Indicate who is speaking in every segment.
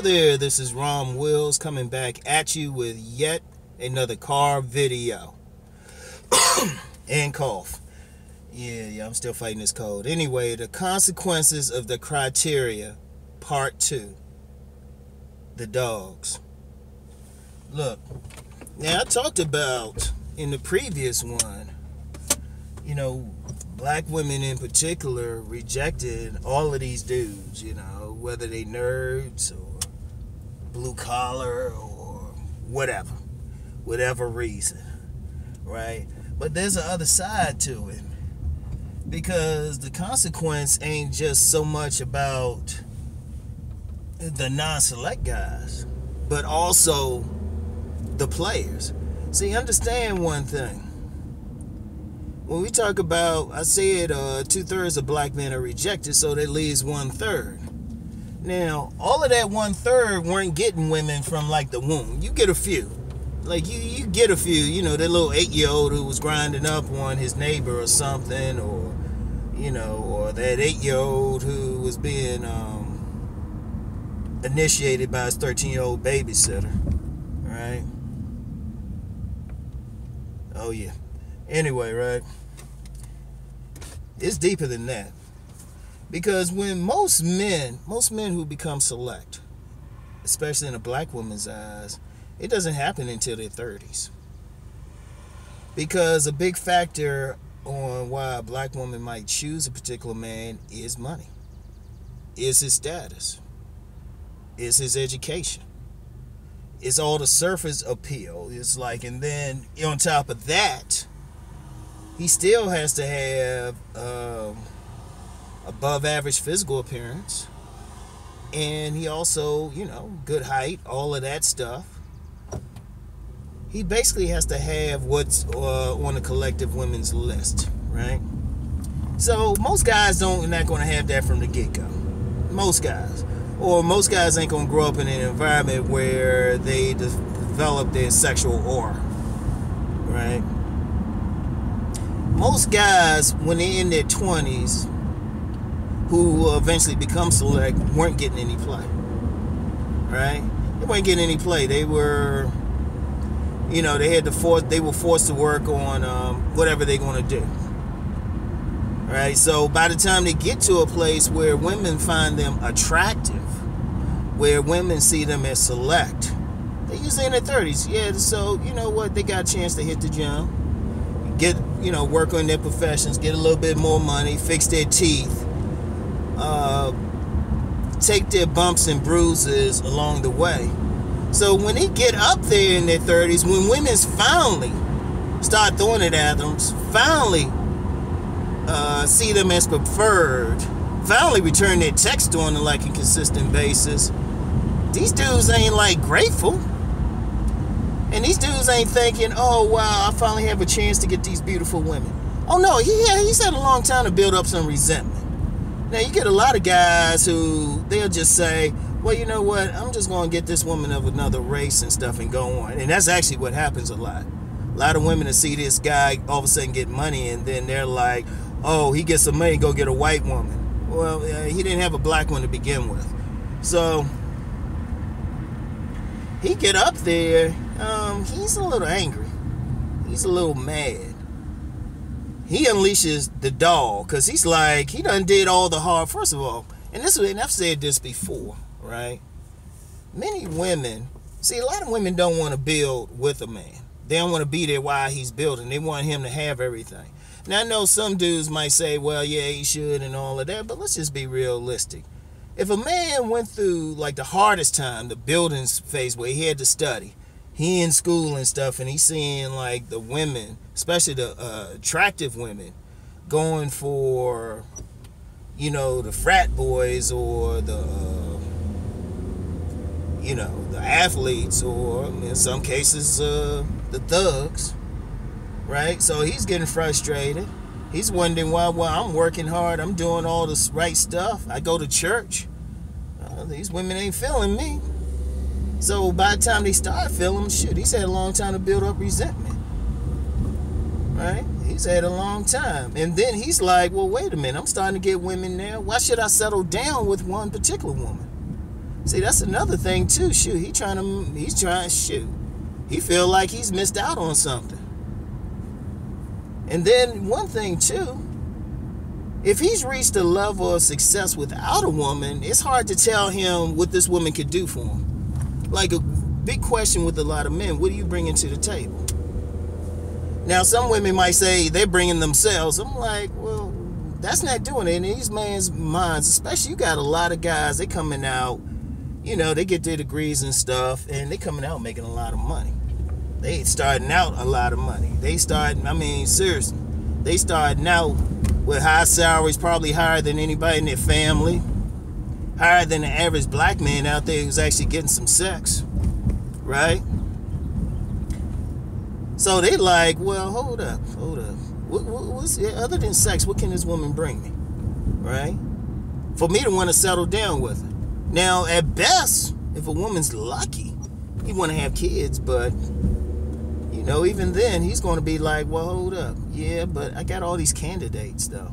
Speaker 1: there, this is Rom Wills coming back at you with yet another car video. And cough. Yeah, I'm still fighting this cold. Anyway, the consequences of the criteria, part 2. The dogs. Look, now I talked about in the previous one, black women in particular rejected all of these dudes, whether they nerds or blue collar or whatever reason, right? But there's an other side to it, because the consequence ain't just so much about the non-select guys, but also the players. See, understand one thing. When we talk about, I said 2/3 of black men are rejected, so that leaves 1/3. Now, all of that 1/3 weren't getting women from like the womb. You get a few. Like you get a few, that little 8-year-old who was grinding up on his neighbor or something, or that 8-year-old who was being initiated by his 13-year-old babysitter, right? Oh yeah. Anyway, right? It's deeper than that. Because when most men who become select, especially in a black woman's eyes, it doesn't happen until their 30s. Because a big factor on why a black woman might choose a particular man is money, is his status, is his education. It's all the surface appeal. It's like, and then on top of that, he still has to have above average physical appearance, and he also, good height, all of that stuff. He basically has to have what's on the collective women's list, right? So most guys not going to have that from the get-go. Most guys. Or most guys ain't going to grow up in an environment where they develop their sexual aura, right? Most guys, when they're in their 20s, who eventually become select, weren't getting any play, right? They weren't getting any play. They were, they were forced to work on whatever they're going to do, right? So by the time they get to a place where women find them attractive, where women see them as select, they're usually in their 30s. Yeah, so you know what? They got a chance to hit the gym, get, work on their professions, get a little bit more money, fix their teeth, take their bumps and bruises along the way. So when they get up there in their 30s, when women finally start throwing it at them, finally see them as preferred, finally return their text on a consistent basis, these dudes ain't grateful. And these dudes ain't thinking, oh wow, I finally have a chance to get these beautiful women. Oh no, he's had a long time to build up some resentment. Now you get a lot of guys who they'll just say, well, you know what, I'm just going to get this woman of another race and stuff and go on. And that's actually what happens a lot. A lot of women that see this guy all of a sudden get money, and then they're like, oh, he gets some money, go get a white woman. Well, he didn't have a black one to begin with. So he get up there, he's a little angry. He's a little mad. He unleashes the dog, because he's like, he done did all the hard. First of all, and I've said this before, right? Many women, see, a lot of women don't want to build with a man. They don't want to be there while he's building. They want him to have everything. Now, I know some dudes might say, well, yeah, he should and all of that, but let's just be realistic. If a man went through the hardest time, the building phase where he had to study, he in school and stuff, and he's seeing the women, especially the attractive women, going for, the frat boys or the athletes, or in some cases the thugs, right? So he's getting frustrated. He's wondering why, well, I'm working hard, I'm doing all this right stuff, I go to church, these women ain't feeling me. So by the time they start feeling him, shoot, he's had a long time to build up resentment, right? He's had a long time. And then he's like, well, wait a minute, I'm starting to get women now. Why should I settle down with one particular woman? See, that's another thing too. Shoot, he's trying shoot. He feel like he's missed out on something. And then one thing too, if he's reached a level of success without a woman, it's hard to tell him what this woman could do for him. Like a big question with a lot of men, what are you bringing to the table? Now, some women might say they're bringing themselves. I'm like, well, that's not doing it. In these men's minds, especially, you got a lot of guys, they coming out, they get their degrees and stuff, and they coming out making a lot of money. They starting out a lot of money. Seriously, they starting out with high salaries, probably higher than anybody in their family, higher than the average black man out there who's actually getting some sex, right? So they like, well, hold up. What's other than sex? What can this woman bring me, right? For me to want to settle down with her. Now, at best, if a woman's lucky, you want to have kids, but even then, he's going to be like, well, hold up. Yeah, but I got all these candidates, though.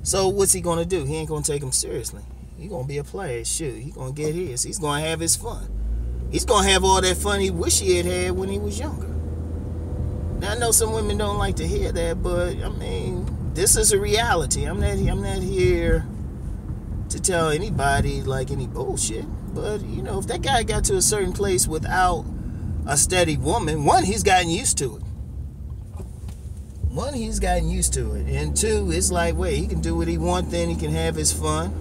Speaker 1: So what's he going to do? He ain't going to take them seriously. He's going to be a player. Shoot, he's going to get his. He's going to have his fun. He's going to have all that fun he wish he had when he was younger. Now, I know some women don't like to hear that, but, this is a reality. I'm not here to tell anybody, like, any bullshit. But, if that guy got to a certain place without a steady woman, one, he's gotten used to it. And two, it's like, wait, he can do what he wants, then he can have his fun.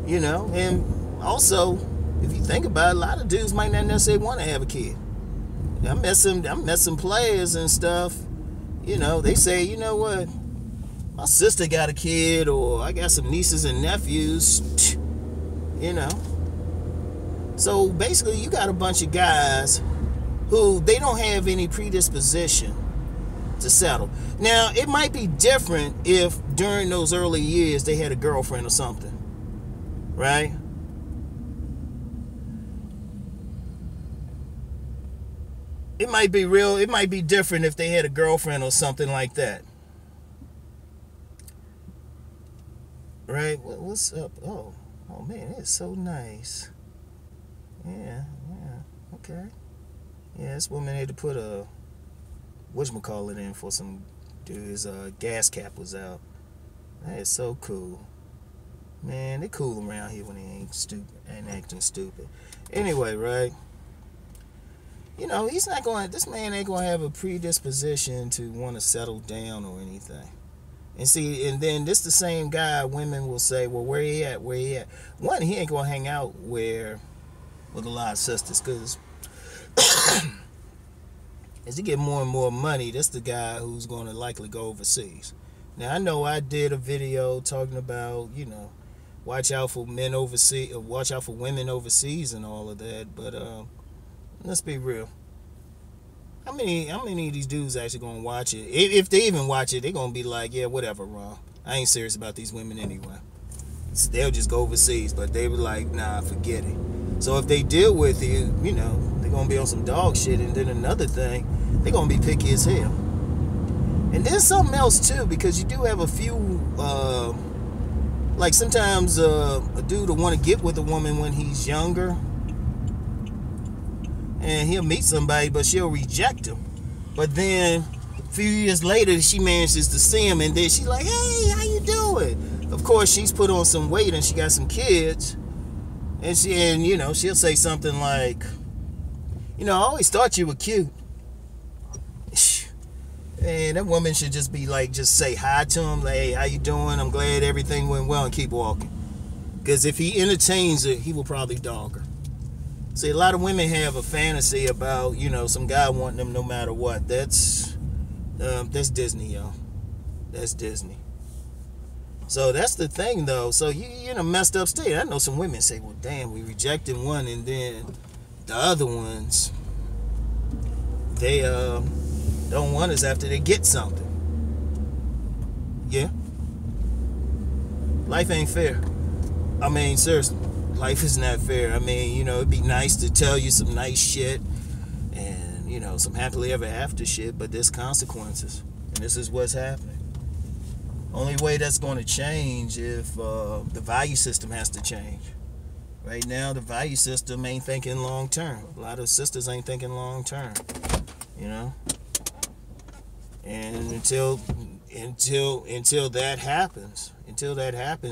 Speaker 1: And also, if you think about it, a lot of dudes might not necessarily want to have a kid. I met some players and stuff. They say, you know what? My sister got a kid, or I got some nieces and nephews. So basically, you got a bunch of guys who they don't have any predisposition to settle. Now, it might be different if during those early years they had a girlfriend or something, right? It might be different if they had a girlfriend or something like that. Right? What's up? Oh man, it's so nice. Yeah, okay. Yeah, this woman had to put a whatchamacallit in for some dude's gas cap was out. That is so cool. Man, they cool around here when they ain't acting stupid. Anyway, right? This man ain't gonna have a predisposition to want to settle down or anything. And see, and then this the same guy, women will say, well, where he at? One, he ain't gonna hang out with a lot of sisters, because as he get more and more money, that's the guy who's going to likely go overseas. Now, I know I did a video talking about, watch out for men overseas, watch out for women overseas and all of that, but let's be real. How many of these dudes actually going to watch it? If they even watch it, they're going to be like, yeah, whatever, Rom. I ain't serious about these women anyway. So they'll just go overseas, but they were like, nah, forget it. So if they deal with you, they're going to be on some dog shit. And then another thing, they're going to be picky as hell. And there's something else too, because you do have a few, like sometimes a dude will want to get with a woman when he's younger. And he'll meet somebody, but she'll reject him. But then a few years later, she manages to see him, and then she's like, hey, how you doing? Of course, she's put on some weight and she got some kids. And she'll say something like, I always thought you were cute. And that woman should just be like, just say hi to him, like, hey, how you doing? I'm glad everything went well, and keep walking. Because if he entertains it, he will probably dog her. See, a lot of women have a fantasy about, some guy wanting them no matter what. That's Disney, y'all. That's Disney. So that's the thing, though. So you're in a messed up state. I know some women say, well, damn, we rejected one, and then the other ones, they don't want us after they get something. Yeah. Life ain't fair. Seriously. Life is not fair. It'd be nice to tell you some nice shit and, some happily ever after shit, but there's consequences. And this is what's happening. Only way that's going to change if the value system has to change. Right now, the value system ain't thinking long term. A lot of sisters ain't thinking long term, you know. And until that happens,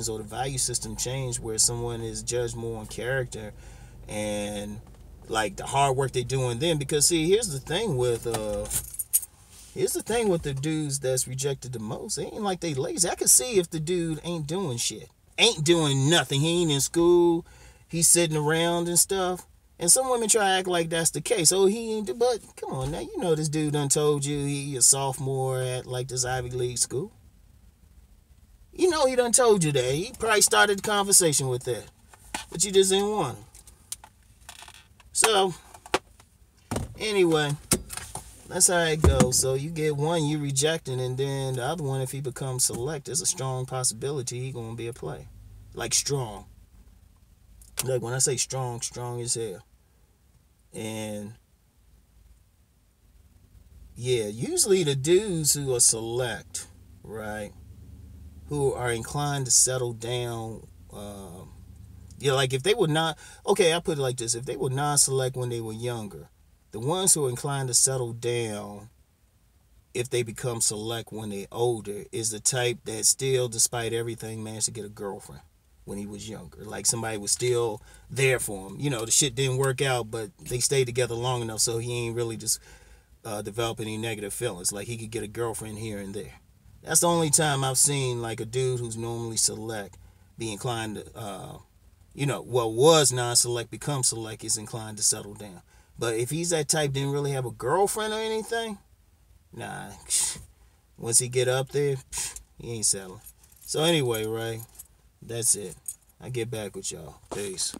Speaker 1: or the value system change where someone is judged more on character and like the hard work they're doing then. Because see, here's the thing with the dudes that's rejected the most. It ain't like they lazy. I can see if the dude ain't doing shit, ain't doing nothing. He ain't in school. He's sitting around and stuff. And some women try to act like that's the case. Oh, he ain't. But come on now, you know this dude done told you he a sophomore at like this Ivy League school. You know he done told you that. He probably started the conversation with that, but you just didn't want him. So anyway, that's how it goes. So you get one, you rejecting, and then the other one, if he becomes select, there's a strong possibility he gonna be a play. Like strong. Like when I say strong, strong as hell. And yeah, usually the dudes who are select, right, who are inclined to settle down, yeah, like if they were not, okay, I put it like this: if they were non-select when they were younger, the ones who are inclined to settle down if they become select when they're older is the type that still, despite everything, managed to get a girlfriend when he was younger. Like somebody was still there for him. You know, the shit didn't work out, but they stayed together long enough so he ain't really just develop any negative feelings. Like he could get a girlfriend here and there. That's the only time I've seen like a dude who's normally select be inclined to, was non-select, become select, is inclined to settle down. But if he's that type, didn't really have a girlfriend or anything, nah. Once he get up there, he ain't settling. So anyway, right, that's it. I get back with y'all. Peace.